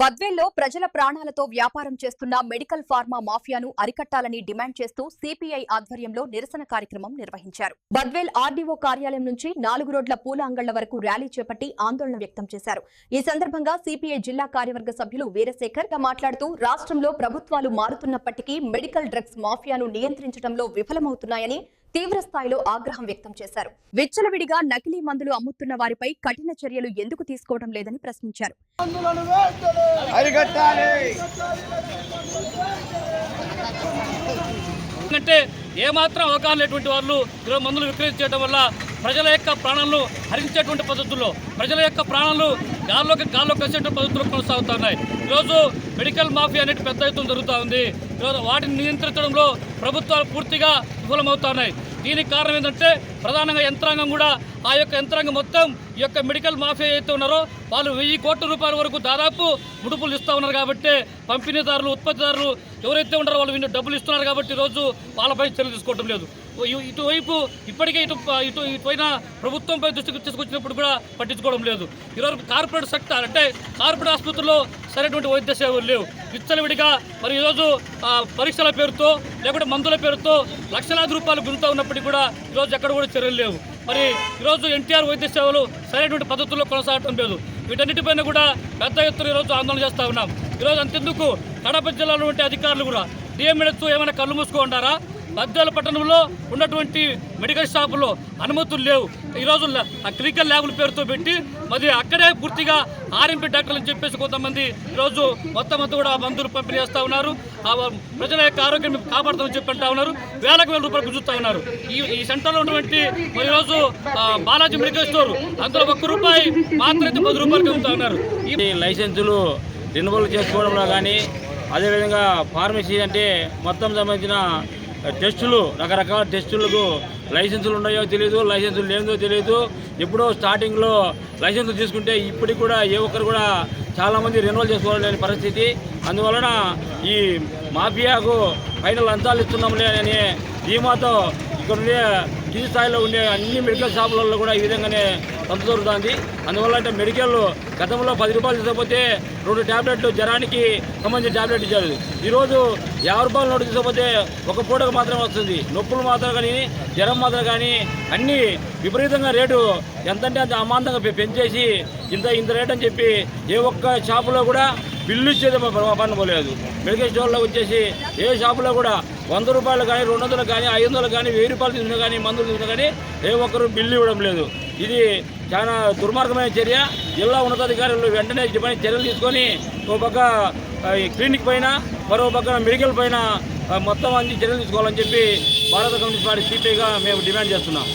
బద్వేల్లో ప్రజల ప్రాణాలతో వ్యాపారం చేస్తున్న మెడికల్ ఫార్మా మాఫియాను అరికట్టాలని డిమాండ్ చేస్తూ సిపిఐ ఆధ్వర్యంలో నిరసన కార్యక్రమం నిర్వహించారు. బద్వేల్ ఆర్డీఓ కార్యాలయం నుంచి 4 రోడ్ల పూల అంగళ్ల వరకు ర్యాలీ చేపట్టి ఆందోళన వ్యక్తం చేశారు. ఈ సందర్భంగా సిపిఐ జిల్లా కార్యవర్గ సభ్యులు వీరశేఖర్ మాట్లాడుతూ రాష్ట్రంలో ప్రభుత్వాలు మారుతున్నప్పటికీ మెడికల్ డ్రగ్స్ మాఫియాను నియంత్రించడంలో విఫలమవుతున్నాయని తీవ్ర స్థాయిలో ఆగ్రహం వ్యక్తం చేశారు. విచ్చలవిడిగా నకిలీ మందులు అమ్ముతున్న వారిపై కఠిన చర్యలు ఎందుకు తీసుకోవడం లేదని ప్రశ్నించారు. అంటే ఏమాత్రం అవగాహన లేటువంటి వాళ్ళు ఈరోజు మందులు విక్రయించడం వల్ల ప్రజల యొక్క ప్రాణాలను హరించేటువంటి పద్ధతుల్లో ప్రజల యొక్క ప్రాణాలు గాల్లోకి వచ్చేటువంటి పద్ధతులు కొనసాగుతున్నాయి. ఈరోజు మెడికల్ మాఫియా అనేది పెద్ద ఎత్తున జరుగుతూ ఉంది. ఈరోజు వాటిని నియంత్రించడంలో ప్రభుత్వాలు పూర్తిగా విఫలమవుతున్నాయి. దీనికి కారణం ఏంటంటే ప్రధానంగా యంత్రాంగం కూడా ఆ యొక్క యంత్రాంగం మొత్తం ఈ యొక్క మెడికల్ మాఫియా ఏదైతే ఉన్నారో వాళ్ళు 1000 కోట్ల రూపాయల వరకు దాదాపు ముడుపులు ఇస్తూ ఉన్నారు. కాబట్టి పంపిణీదారులు ఉత్పత్తిదారులు ఎవరైతే ఉన్నారో వాళ్ళు డబ్బులు ఇస్తున్నారు కాబట్టి ఈరోజు వాళ్ళపై చర్యలు తీసుకోవడం లేదు. ఇటువైపు ఇప్పటికే ఇటుపైన ప్రభుత్వంపై దృష్టికి తీసుకొచ్చినప్పుడు కూడా పట్టించుకోవడం లేదు. ఈరోజు కార్పొరేట్ సెక్టర్ అంటే కార్పొరేట్ ఆసుపత్రుల్లో సరైనటువంటి వైద్య సేవలు లేవు. విచ్చలవిడిగా మరి ఈరోజు పరీక్షల పేరుతో లేకుంటే మందుల పేరుతో లక్షలాది రూపాయలు గుంజుతూ ఉన్నప్పటికీ కూడా ఈరోజు ఎక్కడ కూడా చర్యలు లేవు. మరి ఈరోజు ఎన్టీఆర్ వైద్య సేవలు సరైనటువంటి పద్ధతుల్లో కొనసాగటం లేదు. వీటన్నిటిపైన కూడా పెద్ద ఎత్తున ఈరోజు ఆందోళన చేస్తూ ఉన్నాం. ఈరోజు అంతెందుకు కడప జిల్లాలో ఉండే అధికారులు కూడా డిఎంఎడ్స్ ఏమైనా కళ్ళు మూసుకోండారా? బద్వేలు పట్టణంలో ఉన్నటువంటి మెడికల్ షాపుల్లో అనుమతులు లేవు. ఈరోజు క్లినికల్ ల్యాబుల పేరుతో పెట్టి మరి అక్కడే పూర్తిగా ఆర్ఎంపీ డాక్టర్లు అని చెప్పేసి కొంతమంది ఈరోజు మొత్తం కూడా మందులు పంపిణీ చేస్తూ ఉన్నారు. ప్రజల యొక్క ఆరోగ్యం కాపాడుతామని చెప్పి అంటూ ఉన్నారు. వేల రూపాయలు గుంజుతూ ఉన్నారు. ఈ సెంటర్లో ఉన్నటువంటి మరి ఈరోజు బాలాజీ మెడికల్ స్టోర్ అందులో ₹1 మాత్రం ₹10 అమ్ముతూ ఉన్నారు. ఈ లైసెన్సులు రెన్యువల్ చేసుకోవడంలో కానీ అదేవిధంగా ఫార్మసీ అంటే మొత్తం సంబంధించిన టెస్టులు రకరకాల టెస్టులకు లైసెన్సులు ఉన్నాయో తెలియదు, లైసెన్సులు లేదో తెలియదు. ఎప్పుడో స్టార్టింగ్లో లైసెన్సులు తీసుకుంటే ఇప్పటికి కూడా ఏ ఒక్కరు కూడా చాలామంది రెన్యువల్ చేసుకోలేని పరిస్థితి. అందువలన ఈ మాఫియాకు పైన లంచాలు ఇస్తున్నాంలే అనే ధీమాతో ఇక్కడ ఉండే కింది స్థాయిలో ఉండే అన్ని మెడికల్ షాపులలో కూడా ఈ విధంగానే కొంత దొరుకుతుంది. అందువల్ల అంటే మెడికల్ గతంలో ₹10 తీసుకపోతే 2 ట్యాబ్లెట్లు జ్వరానికి సంబంధించిన ట్యాబ్లెట్ ఇచ్చారు. ఈరోజు ₹50 నోటు తీసుకపోతే ఒక పూటకు మాత్రమే వస్తుంది. నొప్పులు మాత్రం కానీ జ్వరం మాత్రం కానీ అన్నీ విపరీతంగా రేటు ఎంతంటే అంత అమాంతంగా పెంచేసి ఇంత రేట్ అని చెప్పి ఏ ఒక్క షాపులో కూడా బిల్లు ఇచ్చేది పనుకోలేదు. మెడికల్ స్టోర్లో వచ్చేసి ఏ షాపులో కూడా ₹100 కానీ 200 కానీ 500 కానీ ₹1000 తీసుకున్నా కానీ మందులు తీసుకున్నా కానీ ఏ ఒక్కరు బిల్లు ఇవ్వడం లేదు. ఇది చాలా దుర్మార్గమైన చర్య. జిల్లా ఉన్నతాధికారులు వెంటనే చర్యలు తీసుకొని ఒక పక్క క్లినిక్ పైన మరో పక్కన మెడికల్ పైన మొత్తం అన్ని చర్యలు తీసుకోవాలని చెప్పి భారత కమ్యూనిస్ట్ పార్టీ సిపిఐగా మేము డిమాండ్ చేస్తున్నాం.